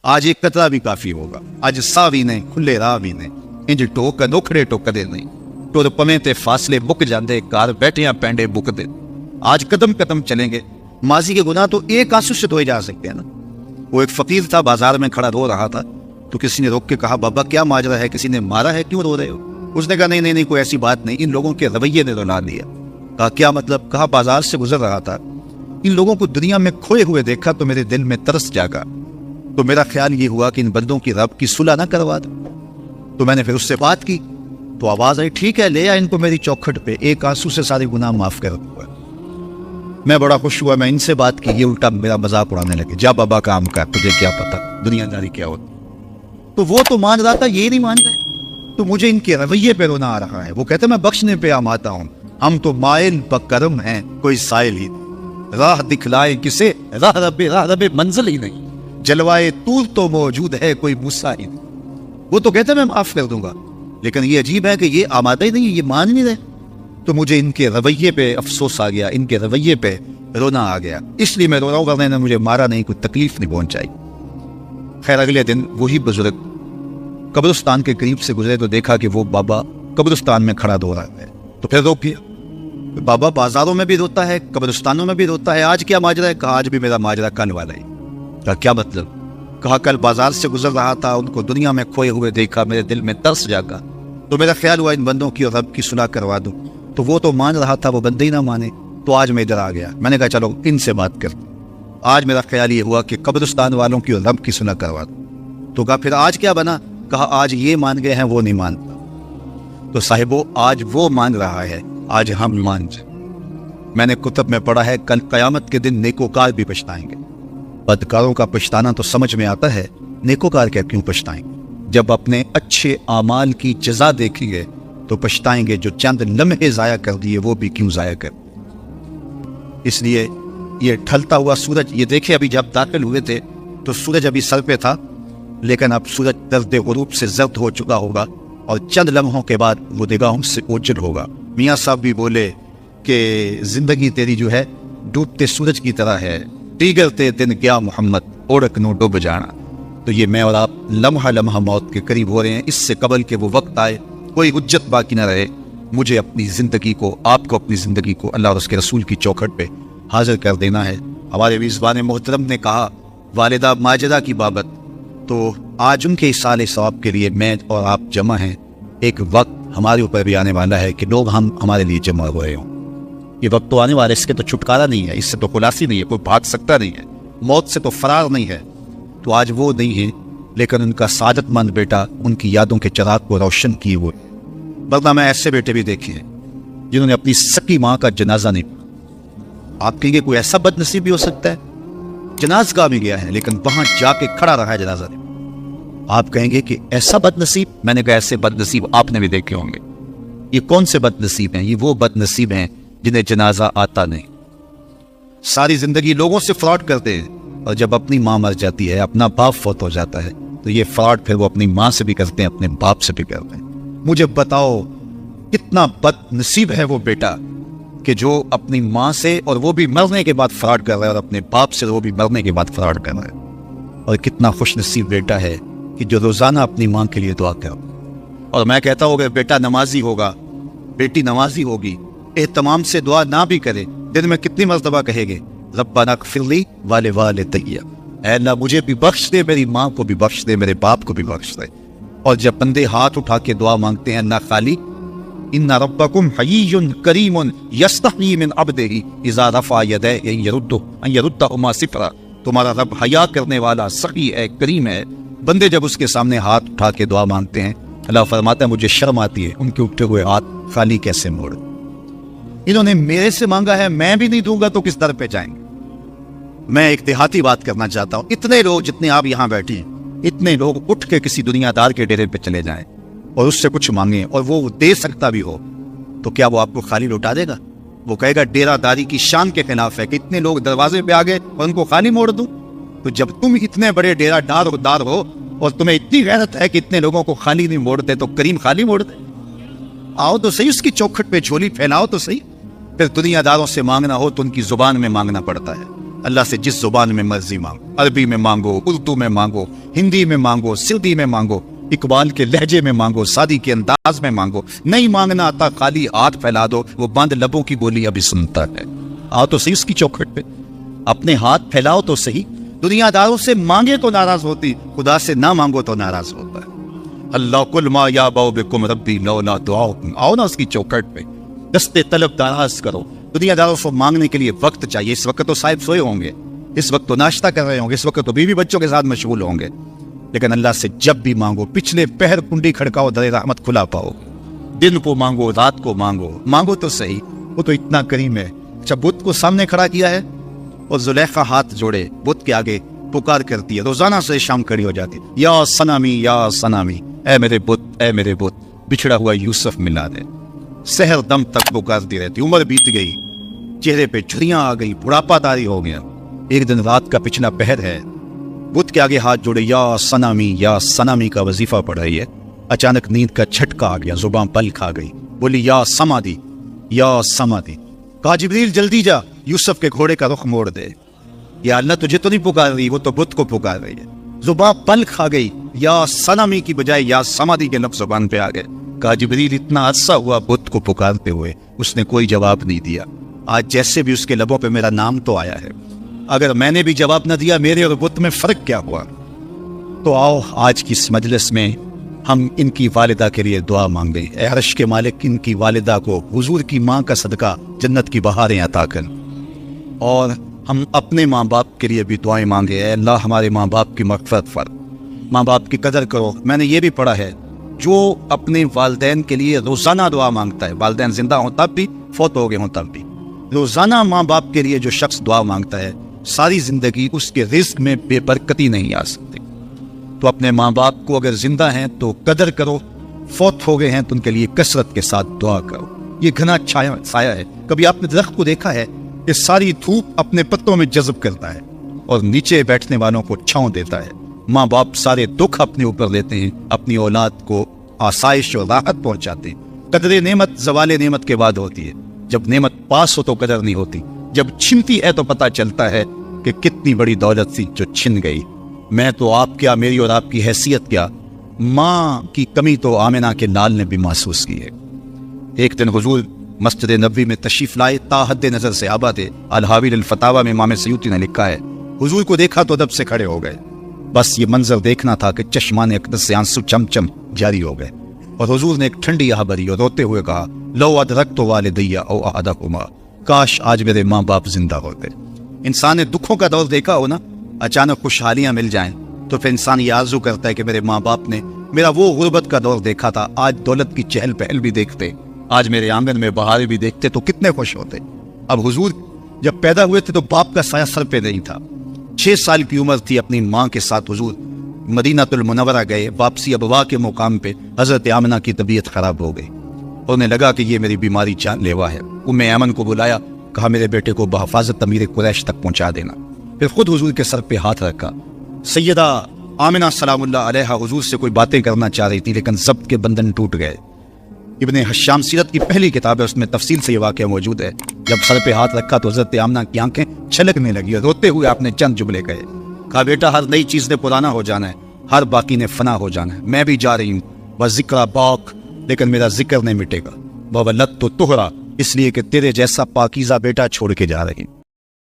آج ایک قطرہ بھی کافی ہوگا. اج سا بھی نہیں کھلے راہ بھی نہیں, انج ٹوک نوکھڑے ٹوکدے نہیں, ٹر پویں تے فاصلے مک جاندے, گھر بیٹھیاں پینڈے بکدے. آج قدم قدم چلیں گے. ماضی کے گناہ تو ایک آنسو سے دھوئے جا سکتے ہیں نا. وہ ایک فقیر تھا, بازار میں کھڑا رو رہا تھا, تو کسی نے روک کے کہا بابا کیا ماجرا ہے, کسی نے مارا ہے, کیوں رو رہے ہو؟ اس نے کہا نہیں کوئی ایسی بات نہیں, ان لوگوں کے رویے نے رلا دیا. کہا کیا مطلب؟ کہا بازار سے گزر رہا تھا, ان لوگوں کو دنیا میں کھوئے ہوئے دیکھا تو میرے دل میں ترس جاگا, تو میرا خیال یہ ہوا کہ ان بندوں کی رب کی صلح نہ کروا دوں. تو میں نے پھر اس سے بات کی, تو آواز آئی ٹھیک ہے لے آ ان کو میری چوکھٹ پہ, ایک آنسو سے سارے گناہ معاف کر دوں. میں بڑا خوش ہوا, میں ان سے بات کی, یہ الٹا میرا مذاق اڑانے لگے, جا بابا کام کر, تجھے کیا پتا دنیا داری کیا ہوتی. تو وہ تو مان رہا تھا, یہ نہیں مان رہے, تو مجھے ان کے رویے پہ رونا آ رہا ہے. وہ کہتے میں بخشنے پہ آماتا ہوں, ہم تو مائل بکرم ہیں, کوئی سائل ہی نہیں, راہ دکھلائے کسے, راہ رب منزل ہی نہیں, جلوائے طور تو موجود ہے, کوئی موسیٰ ہی نہیں. وہ تو کہتے میں معاف کر دوں گا, لیکن یہ عجیب ہے کہ یہ آمادہ ہی نہیں, یہ مان نہیں رہے. تو مجھے ان کے رویے پہ افسوس آ گیا, ان کے رویے پہ رونا آ گیا, اس لیے میں رو رہا ہوں, ورنہ مجھے مارا نہیں, کوئی تکلیف نہیں پہنچائی. خیر اگلے دن وہی بزرگ قبرستان کے قریب سے گزرے تو دیکھا کہ وہ بابا قبرستان میں کھڑا رو رہا ہے. تو پھر روک گیا. بابا بازاروں میں بھی روتا ہے, قبرستانوں میں بھی روتا ہے, آج کیا ماجرا ہے؟ کہا آج بھی میرا ماجرا کل والا ہے. کہا کیا مطلب؟ کہا کل بازار سے گزر رہا تھا, ان کو دنیا میں کھوئے ہوئے دیکھا, میرے دل میں ترس جاگا, تو میرا خیال ہوا ان بندوں کی اور رب کی صلح کروا دوں. تو وہ تو مان رہا تھا, وہ بندے ہی نہ مانے, تو آج میں ادھر آ گیا. میں نے کہا چلو ان سے بات کر. آج میرا خیال یہ ہوا کہ قبرستان والوں کی اور رب کی صلح کروا دوں. تو کہا پھر آج کیا بنا؟ کہا آج یہ مان گئے ہیں, وہ نہیں مانتا. تو صاحبو آج وہ مان رہا ہے, آج ہم مان جائیں. میں نے کتب میں پڑھا ہے کل قیامت کے دن نیکوکار بھی پچھتائیں گے. بدکاروں کا پچھتانا تو سمجھ میں آتا ہے, نیکوکار کیا کیوں پچھتائیں گے؟ جب اپنے اچھے اعمال کی جزا دیکھیں گے تو پچھتائیں گے, جو چند لمحے ضائع کر دیے وہ بھی کیوں ضائع کر. اس لیے یہ ڈھلتا ہوا سورج, یہ دیکھے ابھی جب داخل ہوئے تھے تو سورج ابھی سر پہ تھا, لیکن اب سورج درد غروب سے زرد ہو چکا ہوگا, اور چند لمحوں کے بعد وہ نگاہوں سے اوجھل ہوگا. میاں صاحب بھی بولے کہ زندگی تیری جو ہے ڈوبتے سورج کی طرح ہے, ٹیگرتے دن گیا محمد, اوڑک نو ڈوب جانا. تو یہ میں اور آپ لمحہ لمحہ موت کے قریب ہو رہے ہیں. اس سے قبل کہ وہ وقت آئے, کوئی حجت باقی نہ رہے, مجھے اپنی زندگی کو, آپ کو اپنی زندگی کو اللہ اور اس کے رسول کی چوکھٹ پہ حاضر کر دینا ہے. ہمارے میزبان محترم نے کہا والدہ ماجدہ کی بابت, تو آج ان کے اصال ثواب کے لیے میں اور آپ جمع ہیں. ایک وقت ہمارے اوپر بھی آنے والا ہے کہ لوگ ہمارے لیے جمع ہو رہے ہوں. یہ وقت تو آنے والا ہے, اس کے تو چھٹکارا نہیں ہے, اس سے تو خلاصی نہیں ہے, کوئی بھاگ سکتا نہیں ہے, موت سے تو فرار نہیں ہے. تو آج وہ نہیں ہے, لیکن ان کا سعادت مند بیٹا ان کی یادوں کے چراغ کو روشن کیے ہوئے. ورنہ میں ایسے بیٹے بھی دیکھے ہیں جنہوں نے اپنی سکی ماں کا جنازہ نہیں پڑھا. آپ کہیں گے کوئی ایسا بد نصیب بھی ہو سکتا ہے, جناز گاہ میں گیا ہے لیکن وہاں جا کے کھڑا رہا ہے جنازہ نہیں. آپ کہیں گے کہ ایسا بد نصیب, میں نے کہا ایسے بد نصیب آپ نے بھی دیکھے ہوں گے. یہ کون سے بد نصیب ہیں؟ یہ وہ بد نصیب ہیں جنہیں جنازہ آتا نہیں. ساری زندگی لوگوں سے فراڈ کرتے ہیں, اور جب اپنی ماں مر جاتی ہے, اپنا باپ فوت ہو جاتا ہے, تو یہ فراڈ پھر وہ اپنی ماں سے بھی کرتے ہیں, اپنے باپ سے بھی کرتے ہیں. مجھے بتاؤ کتنا بد نصیب ہے وہ بیٹا کہ جو اپنی ماں سے, اور وہ بھی مرنے کے بعد فراڈ کر رہا ہے, اور اپنے باپ سے وہ بھی مرنے کے بعد فراڈ کر رہا ہے. اور کتنا خوش نصیب بیٹا ہے کہ جو روزانہ اپنی ماں کے لیے دعا کرے. اور میں کہتا ہوں کہ بیٹا نمازی ہوگا, بیٹی نمازی ہوگی, اہتمام سے دعا نہ بھی کرے, دن میں کتنی مرتبہ کہے گے ربنا اغفر لی ولوالدی, اے اللہ مجھے بھی بخش دے, میری ماں کو بھی بخش دے, میرے باپ کو بھی بخش دے. اور جب بندے ہاتھ اٹھا کے دعا مانگتے ہیں اللہ خالی, ان ربکم حیی کریم یستحیی من عبدہ اذا رفع یدیہ ان یردہما صفرا, تمہارا رب حیا کرنے والا سخی ہے, کریم ہے. بندے جب اس کے سامنے ہاتھ اٹھا کے دعا مانگتے ہیں, اللہ فرماتا ہے مجھے شرم آتی ہے ان کے اٹھے ہوئے ہاتھ خالی کیسے موڑ. انہوں نے میرے سے مانگا ہے, میں بھی نہیں دوں گا تو کس در پہ جائیں گے. میں ایک دیہاتی بات کرنا چاہتا ہوں. اتنے لوگ جتنے آپ یہاں بیٹھے ہیں, اتنے لوگ اٹھ کے کسی دنیا دار کے ڈیرے پہ چلے جائیں اور اس سے کچھ مانگیں, اور وہ دے سکتا بھی ہو, تو کیا وہ آپ کو خالی لوٹا دے گا؟ وہ کہے گا ڈیرہ داری کی شان کے خلاف ہے کہ اتنے لوگ دروازے پہ آ گئے اور ان کو خالی موڑ دوں. تو جب تم اتنے بڑے ڈیرہ دار ہو اور تمہیں اتنی غیرت ہے کہ اتنے لوگوں کو خالی نہیں موڑتے, تو کریم خالی موڑ دے. آؤ تو صحیح, اس کی چوکھٹ پہ جھولی پھیلاؤ تو صحیح. پھر دنیا داروں سے مانگنا ہو تو ان کی زبان میں مانگنا پڑتا ہے. اللہ سے جس زبان میں مرضی مانگو، عربی میں مانگو، اردو میں مانگو، ہندی میں مانگو، سندھی میں مانگو، اقبال کے لہجے میں مانگو، سادی کے انداز میں مانگو. نہیں مانگنا آتا خالی ہاتھ پھیلا دو، وہ بند لبوں کی بولی ابھی سنتا ہے. آؤ تو صحیح اس کی چوکھٹ پہ، اپنے ہاتھ پھیلاؤ تو صحیح. دنیا داروں سے مانگے تو ناراض ہوتی، خدا سے نہ مانگو تو ناراض ہوتا ہے. اللہ کل ما یا باؤ بکم ربی لولا دعاؤکم. آؤ نا اس کی چوکھٹ پہ، دستے طلب دراز کرو. دنیا داروں سے مانگنے کے لیے وقت چاہیے. اس وقت تو صاحب سوئے ہوں گے، اس وقت تو ناشتہ کر رہے ہوں گے، اس وقت تو بیوی بچوں کے ساتھ مشغول ہوں گے. لیکن اللہ سے جب بھی مانگو، پچھلے پہر کنڈی کھڑکاؤ، در رحمت کھلا پاؤ. دن کو مانگو، رات کو مانگو، مانگو تو صحیح. وہ تو اتنا کریم ہے. اچھا بت کو سامنے کھڑا کیا ہے اور زلیخا ہاتھ جوڑے بت کے آگے پکار کرتی ہے. روزانہ سے شام کھڑی ہو جاتی ہے، یا سنامی یا سنامی، اے میرے بت، اے میرے بت، بچھڑا ہوا یوسف ملا دے. سحر دم تک پکارتی رہتی. عمر بیت گئی، چہرے پہ جھریاں آ گئی، بڑھاپا طاری ہو گیا. ایک دن رات کا پچھلا پہر ہے، بت کے آگے ہاتھ جوڑے یا سنامی کا وظیفہ پڑھ رہی ہے. اچانک نیند کا جھٹکا آ گیا، زبان پل کھا گئی، بولی یا سمادی، یا سمادی. کہا جبریل جلدی جا، یوسف کے گھوڑے کا رخ موڑ دے. یا اللہ تجھے تو نہیں پکار رہی، وہ تو بت کو پکار رہی ہے. زبان پل کھا گئی، یا سنامی کی بجائے یا سمادی کے لفظ زبان پہ آ گئے. کہا جبریل اتنا عرصہ ہوا بت کو پکارتے ہوئے، اس نے کوئی جواب نہیں دیا. آج جیسے بھی اس کے لبوں پہ میرا نام تو آیا ہے، اگر میں نے بھی جواب نہ دیا، میرے اور بت میں فرق کیا ہوا؟ تو آؤ آج کی اس مجلس میں ہم ان کی والدہ کے لیے دعا مانگیں. اے عرش کے مالک، ان کی والدہ کو حضور کی ماں کا صدقہ جنت کی بہاریں عطا کر. اور ہم اپنے ماں باپ کے لیے بھی دعائیں مانگے. اے اللہ ہمارے ماں باپ کی مغفرت فرما، ماں باپ کی قدر کرو. میں نے یہ بھی پڑھا ہے، جو اپنے والدین کے لیے روزانہ دعا مانگتا ہے، والدین زندہ ہوں تب بھی، فوت ہو گئے ہوں تب بھی، روزانہ ماں باپ کے لیے جو شخص دعا مانگتا ہے، ساری زندگی اس کے رزق میں بے برکتی نہیں آ سکتی. تو اپنے ماں باپ کو اگر زندہ ہیں تو قدر کرو، فوت ہو گئے ہیں تو ان کے لیے کثرت کے ساتھ دعا کرو. یہ گھنا سایہ ہے. کبھی آپ نے درخت کو دیکھا ہے کہ ساری دھوپ اپنے پتوں میں جذب کرتا ہے اور نیچے بیٹھنے والوں کو چھاؤں دیتا ہے. ماں باپ سارے دکھ اپنے اوپر لیتے ہیں، اپنی اولاد کو آسائش اور راحت پہنچاتے ہیں. قدر نعمت زوال نعمت کے بعد ہوتی ہے. جب نعمت پاس ہو تو قدر نہیں ہوتی، جب چھنتی ہے تو پتہ چلتا ہے کہ کتنی بڑی دولت تھی جو چھن گئی. میں تو آپ کیا، میری اور آپ کی حیثیت کیا، ماں کی کمی تو آمنہ کے لال نے بھی محسوس کی ہے. ایک دن حضور مسجد نبوی میں تشریف لائے، تا حد نظر سے آبا تھے. الحاویل الفتاوی میں امام سیوطی نے لکھا ہے، حضور کو دیکھا تو ادب سے کھڑے ہو گئے. بس یہ منظر دیکھنا تھا کہ چشمان اقدس سے آنسو چم چم جاری ہو گئے. اور حضور نے ایک ٹھنڈی آہ بھری اور روتے ہوئے کہا، لو ادرکت والدی او احدہما، کاش آج میرے ماں باپ زندہ ہوتے. انسان نے دکھوں کا دور دیکھا ہو نا، اچانک خوشحالیاں مل جائیں تو پھر انسان یہ آرزو کرتا ہے کہ میرے ماں باپ نے میرا وہ غربت کا دور دیکھا تھا، آج دولت کی چہل پہل بھی دیکھتے، آج میرے آنگن میں بہاریں بھی دیکھتے تو کتنے خوش ہوتے. اب حضور جب پیدا ہوئے تھے تو باپ کا سایہ سر پہ نہیں تھا. 6 سال کی عمر تھی. اپنی ماں کے ساتھ حضور مدینہ المنورہ گئے. واپسی ابوا کے مقام پہ حضرت آمنہ کی طبیعت خراب ہو گئی. انہیں لگا کہ یہ میری بیماری جان لیوا ہے. ایمن کو بلایا، کہا میرے بیٹے کو بحفاظت امیر قریش تک پہنچا دینا. پھر خود حضور کے سر پہ ہاتھ رکھا. سیدہ آمنہ سلام اللہ علیہا حضور سے کوئی باتیں کرنا چاہ رہی تھی لیکن ضبط کے بندھن ٹوٹ گئے. ابن حشام سیرت کی پہلی کتاب ہے، اس میں تفصیل سے یہ واقعہ موجود ہے. جب سر پہ ہاتھ رکھا تو حضرت آمنہ کی آنکھیں چھلکنے لگی اور روتے ہوئے آپ نے چند جملے کہے. کہا بیٹا، ہر نئی چیز نے پرانا ہو جانا ہے، ہر باقی نے فنا ہو جانا ہے. میں بھی جا رہی ہوں، بس ذکر باق، لیکن میرا ذکر نہیں مٹے گا. بولت تو تہرا، اس لیے کہ تیرے جیسا پاکیزہ بیٹا چھوڑ کے جا رہی ہوں.